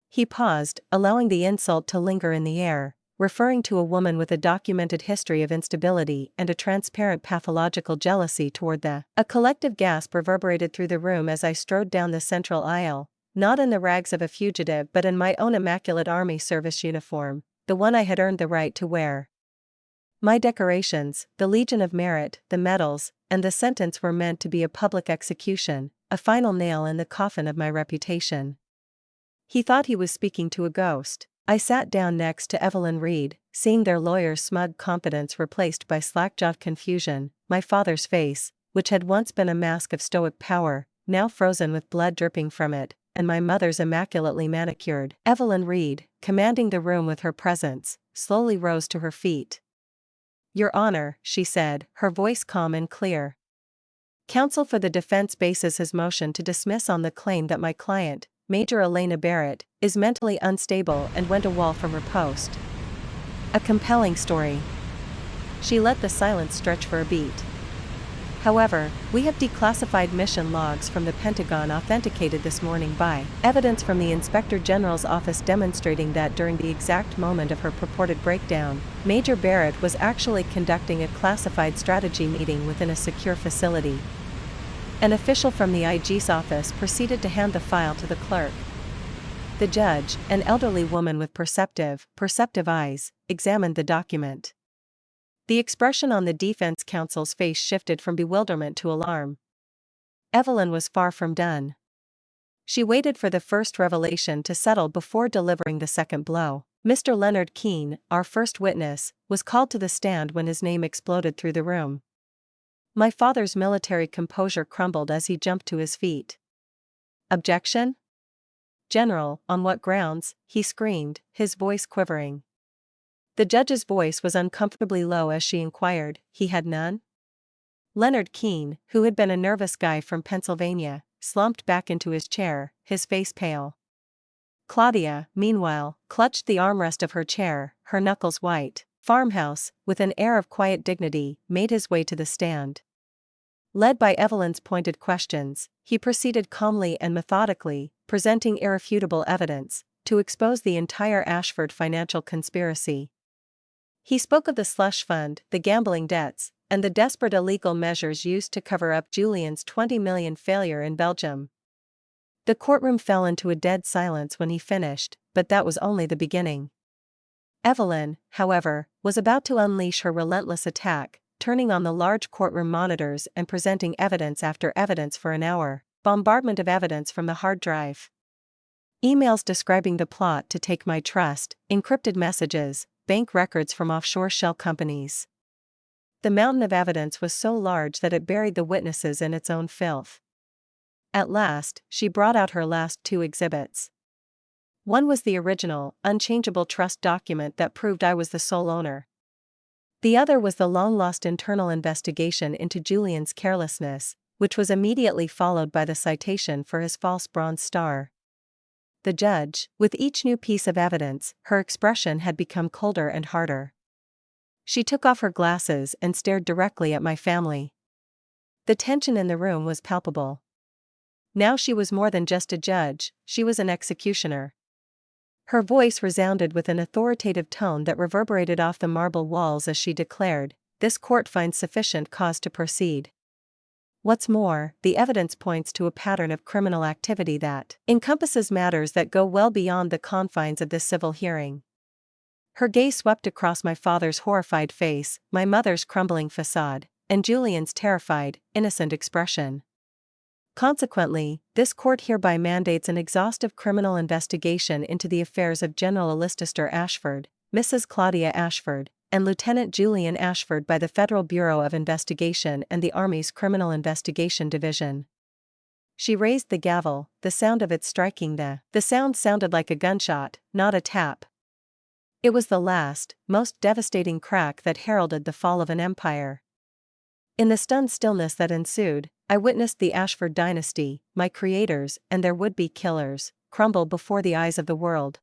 He paused, allowing the insult to linger in the air, referring to a woman with a documented history of instability and a transparent pathological jealousy toward the. A collective gasp reverberated through the room as I strode down the central aisle, not in the rags of a fugitive but in my own immaculate army service uniform, the one I had earned the right to wear. My decorations, the Legion of Merit, the medals, and the sentence were meant to be a public execution, a final nail in the coffin of my reputation. He thought he was speaking to a ghost. I sat down next to Evelyn Reed, seeing their lawyer's smug competence replaced by slack-jawed confusion, my father's face, which had once been a mask of stoic power, now frozen with blood dripping from it, and my mother's immaculately manicured. Evelyn Reed, commanding the room with her presence, slowly rose to her feet. "Your Honor," she said, her voice calm and clear. "Counsel for the defense bases his motion to dismiss on the claim that my client, Major Elena Barrett, is mentally unstable and went AWOL from her post." A compelling story. She let the silence stretch for a beat. "However, we have declassified mission logs from the Pentagon authenticated this morning by evidence from the Inspector General's office demonstrating that during the exact moment of her purported breakdown, Major Barrett was actually conducting a classified strategy meeting within a secure facility." An official from the IG's office proceeded to hand the file to the clerk. The judge, an elderly woman with perceptive eyes, examined the document. The expression on the defense counsel's face shifted from bewilderment to alarm. Evelyn was far from done. She waited for the first revelation to settle before delivering the second blow. Mr. Leonard Keene, our first witness, was called to the stand when his name exploded through the room. My father's military composure crumbled as he jumped to his feet. "Objection? General, on what grounds?" he screamed, his voice quivering. The judge's voice was uncomfortably low as she inquired, "He had none?" Leonard Keene, who had been a nervous guy from Pennsylvania, slumped back into his chair, his face pale. Claudia, meanwhile, clutched the armrest of her chair, her knuckles white. Farmhouse, with an air of quiet dignity, made his way to the stand. Led by Evelyn's pointed questions, he proceeded calmly and methodically, presenting irrefutable evidence, to expose the entire Ashford financial conspiracy. He spoke of the slush fund, the gambling debts, and the desperate illegal measures used to cover up Julian's $20 million failure in Belgium. The courtroom fell into a dead silence when he finished, but that was only the beginning. Evelyn, however, was about to unleash her relentless attack, turning on the large courtroom monitors and presenting evidence after evidence for an hour. Bombardment of evidence from the hard drive. Emails describing the plot to take my trust, encrypted messages, bank records from offshore shell companies. The mountain of evidence was so large that it buried the witnesses in its own filth. At last, she brought out her last two exhibits. One was the original, unchangeable trust document that proved I was the sole owner. The other was the long-lost internal investigation into Julian's carelessness, which was immediately followed by the citation for his false Bronze Star. The judge, with each new piece of evidence, her expression had become colder and harder. She took off her glasses and stared directly at my family. The tension in the room was palpable. Now she was more than just a judge, she was an executioner. Her voice resounded with an authoritative tone that reverberated off the marble walls as she declared, "This court finds sufficient cause to proceed." What's more, the evidence points to a pattern of criminal activity that encompasses matters that go well beyond the confines of this civil hearing. Her gaze swept across my father's horrified face, my mother's crumbling facade, and Julian's terrified, innocent expression. Consequently, this court hereby mandates an exhaustive criminal investigation into the affairs of General Alicester Ashford, Mrs. Claudia Ashford, and Lieutenant Julian Ashford by the Federal Bureau of Investigation and the Army's Criminal Investigation Division. She raised the gavel, the sound of it striking the sound sounded like a gunshot, not a tap. It was the last, most devastating crack that heralded the fall of an empire. In the stunned stillness that ensued, I witnessed the Ashford dynasty, my creators and their would-be killers, crumble before the eyes of the world.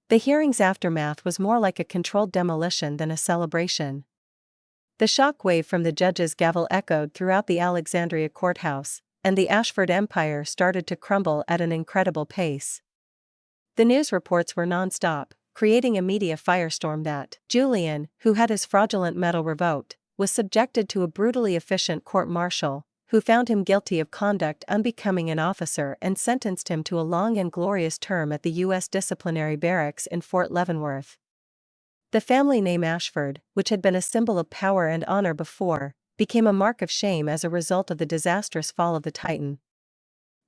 The hearing's aftermath was more like a controlled demolition than a celebration. The shock wave from the judge's gavel echoed throughout the Alexandria courthouse, and the Ashford empire started to crumble at an incredible pace. The news reports were non-stop, creating a media firestorm that Julian, who had his fraudulent medal revoked, was subjected to a brutally efficient court-martial, who found him guilty of conduct unbecoming an officer and sentenced him to a long and glorious term at the U.S. disciplinary barracks in Fort Leavenworth. The family name Ashford, which had been a symbol of power and honor before, became a mark of shame as a result of the disastrous fall of the Titan.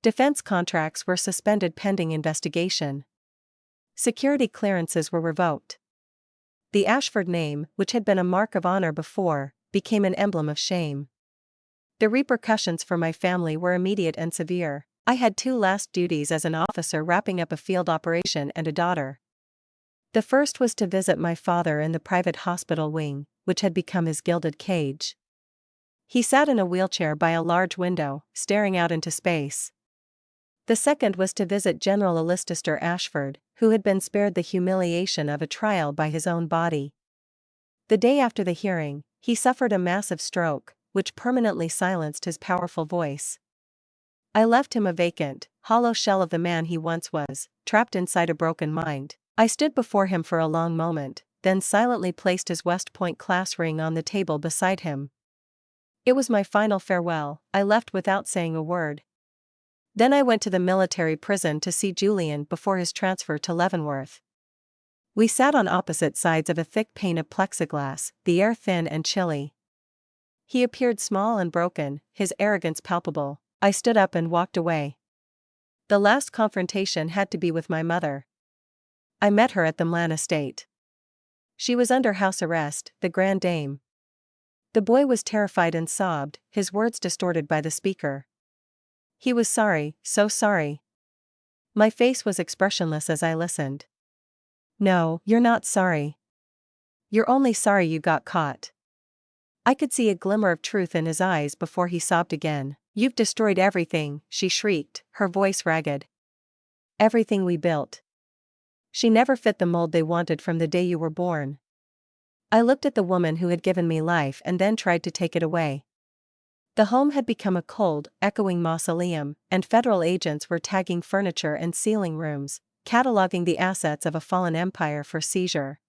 Defense contracts were suspended pending investigation. Security clearances were revoked. The Ashford name, which had been a mark of honor before, became an emblem of shame. The repercussions for my family were immediate and severe. I had two last duties as an officer wrapping up a field operation and a daughter. The first was to visit my father in the private hospital wing, which had become his gilded cage. He sat in a wheelchair by a large window, staring out into space. The second was to visit General Alicester Ashford, who had been spared the humiliation of a trial by his own body. The day after the hearing, he suffered a massive stroke, which permanently silenced his powerful voice. I left him a vacant, hollow shell of the man he once was, trapped inside a broken mind. I stood before him for a long moment, then silently placed his West Point class ring on the table beside him. It was my final farewell. I left without saying a word. Then I went to the military prison to see Julian before his transfer to Leavenworth. We sat on opposite sides of a thick pane of plexiglass, the air thin and chilly. He appeared small and broken, his arrogance palpable. I stood up and walked away. The last confrontation had to be with my mother. I met her at the Mlan estate. She was under house arrest, the Grand Dame. The boy was terrified and sobbed, his words distorted by the speaker. He was sorry, so sorry. My face was expressionless as I listened. No, you're not sorry. You're only sorry you got caught. I could see a glimmer of truth in his eyes before he sobbed again. You've destroyed everything, she shrieked, her voice ragged. Everything we built. She never fit the mold they wanted from the day you were born. I looked at the woman who had given me life and then tried to take it away. The home had become a cold, echoing mausoleum, and federal agents were tagging furniture and ceiling rooms, cataloging the assets of a fallen empire for seizure.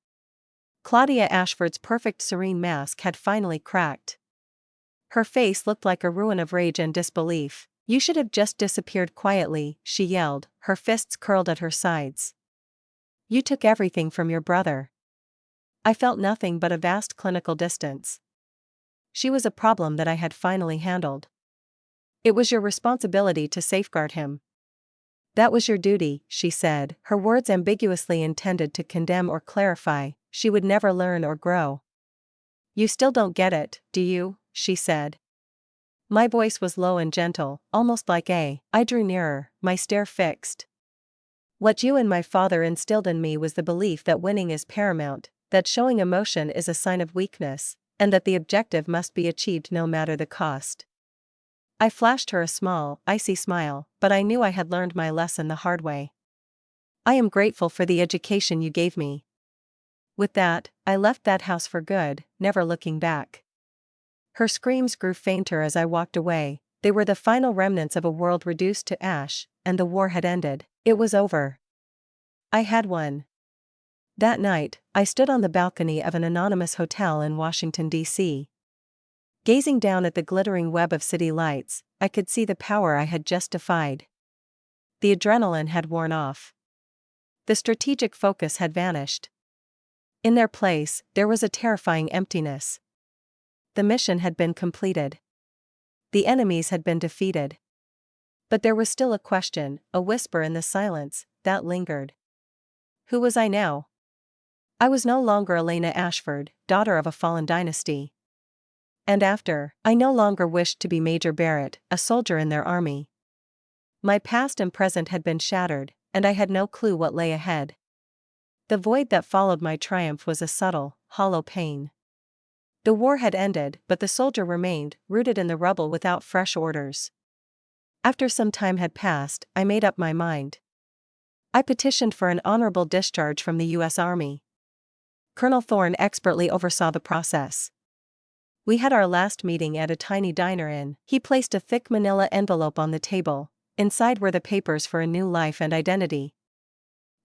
Claudia Ashford's perfect serene mask had finally cracked. Her face looked like a ruin of rage and disbelief. You should have just disappeared quietly, she yelled, her fists curled at her sides. You took everything from your brother. I felt nothing but a vast clinical distance. She was a problem that I had finally handled. It was your responsibility to safeguard him. That was your duty, she said, her words ambiguously intended to condemn or clarify. She would never learn or grow. You still don't get it, do you? She said. My voice was low and gentle, almost like I drew nearer, my stare fixed. What you and my father instilled in me was the belief that winning is paramount, that showing emotion is a sign of weakness, and that the objective must be achieved no matter the cost. I flashed her a small, icy smile, but I knew I had learned my lesson the hard way. I am grateful for the education you gave me. With that, I left that house for good, never looking back. Her screams grew fainter as I walked away. They were the final remnants of a world reduced to ash, and the war had ended. It was over. I had won. That night, I stood on the balcony of an anonymous hotel in Washington, D.C. Gazing down at the glittering web of city lights, I could see the power I had just defied. The adrenaline had worn off. The strategic focus had vanished. In their place, there was a terrifying emptiness. The mission had been completed. The enemies had been defeated. But there was still a question, a whisper in the silence, that lingered. Who was I now? I was no longer Elena Ashford, daughter of a fallen dynasty. And I no longer wished to be Major Barrett, a soldier in their army. My past and present had been shattered, and I had no clue what lay ahead. The void that followed my triumph was a subtle, hollow pain. The war had ended, but the soldier remained, rooted in the rubble without fresh orders. After some time had passed, I made up my mind. I petitioned for an honorable discharge from the U.S. Army. Colonel Thorne expertly oversaw the process. We had our last meeting at a tiny diner inn. He placed a thick manila envelope on the table. Inside were the papers for a new life and identity.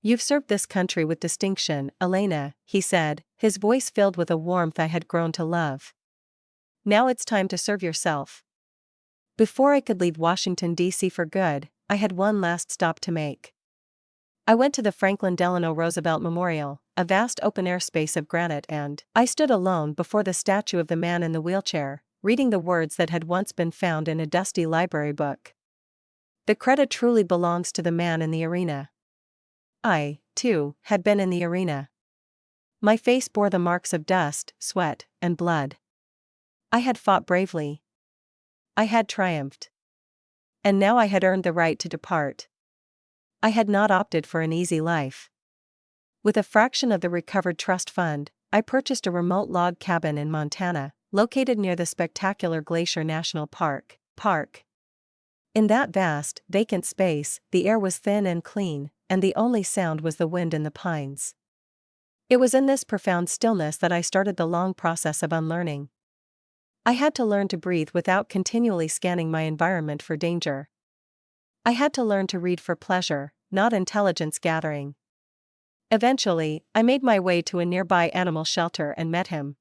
You've served this country with distinction, Elena, he said, his voice filled with a warmth I had grown to love. Now it's time to serve yourself. Before I could leave Washington, D.C. for good, I had one last stop to make. I went to the Franklin Delano Roosevelt Memorial, a vast open-air space of granite, and I stood alone before the statue of the man in the wheelchair, reading the words that had once been found in a dusty library book. The credit truly belongs to the man in the arena. I, too, had been in the arena. My face bore the marks of dust, sweat, and blood. I had fought bravely. I had triumphed. And now I had earned the right to depart. I had not opted for an easy life. With a fraction of the recovered trust fund, I purchased a remote log cabin in Montana, located near the spectacular Glacier National Park. In that vast, vacant space, the air was thin and clean, and the only sound was the wind in the pines. It was in this profound stillness that I started the long process of unlearning. I had to learn to breathe without continually scanning my environment for danger. I had to learn to read for pleasure, not intelligence gathering. Eventually, I made my way to a nearby animal shelter and met him.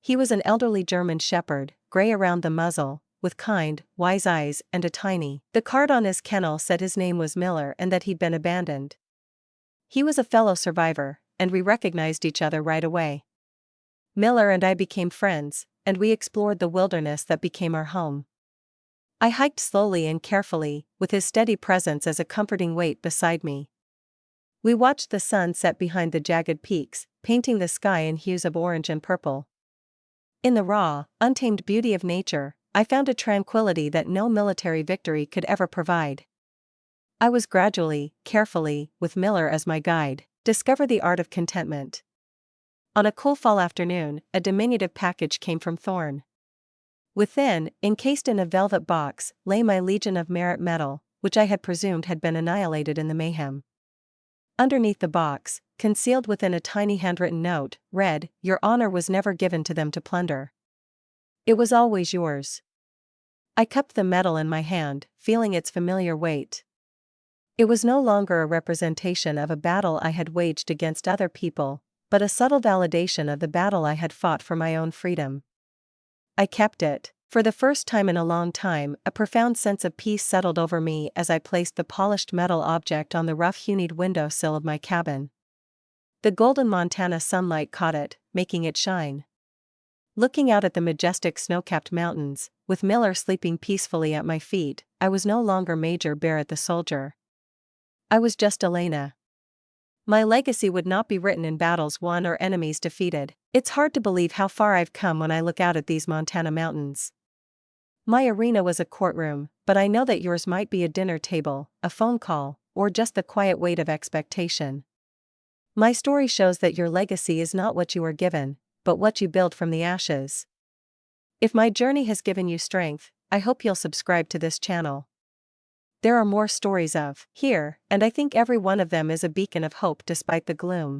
He was an elderly German shepherd, gray around the muzzle, with kind, wise eyes and a tiny. The card on his kennel said his name was Miller and that he'd been abandoned. He was a fellow survivor, and we recognized each other right away. Miller and I became friends, and we explored the wilderness that became our home. I hiked slowly and carefully, with his steady presence as a comforting weight beside me. We watched the sun set behind the jagged peaks, painting the sky in hues of orange and purple. In the raw, untamed beauty of nature, I found a tranquility that no military victory could ever provide. I was gradually, carefully, with Miller as my guide, discover the art of contentment. On a cool fall afternoon, a diminutive package came from Thorne. Within, encased in a velvet box, lay my Legion of Merit medal, which I had presumed had been annihilated in the mayhem. Underneath the box, concealed within a tiny handwritten note, read, "Your honor was never given to them to plunder. It was always yours." I cupped the medal in my hand, feeling its familiar weight. It was no longer a representation of a battle I had waged against other people, but a subtle validation of the battle I had fought for my own freedom. I kept it. For the first time in a long time, a profound sense of peace settled over me as I placed the polished metal object on the rough-hewn windowsill of my cabin. The golden Montana sunlight caught it, making it shine. Looking out at the majestic snow-capped mountains, with Miller sleeping peacefully at my feet, I was no longer Major Barrett the soldier. I was just Elena. My legacy would not be written in battles won or enemies defeated. It's hard to believe how far I've come when I look out at these Montana mountains. My arena was a courtroom, but I know that yours might be a dinner table, a phone call, or just the quiet weight of expectation. My story shows that your legacy is not what you are given, but what you build from the ashes. If my journey has given you strength, I hope you'll subscribe to this channel. There are more stories of here, and I think every one of them is a beacon of hope despite the gloom.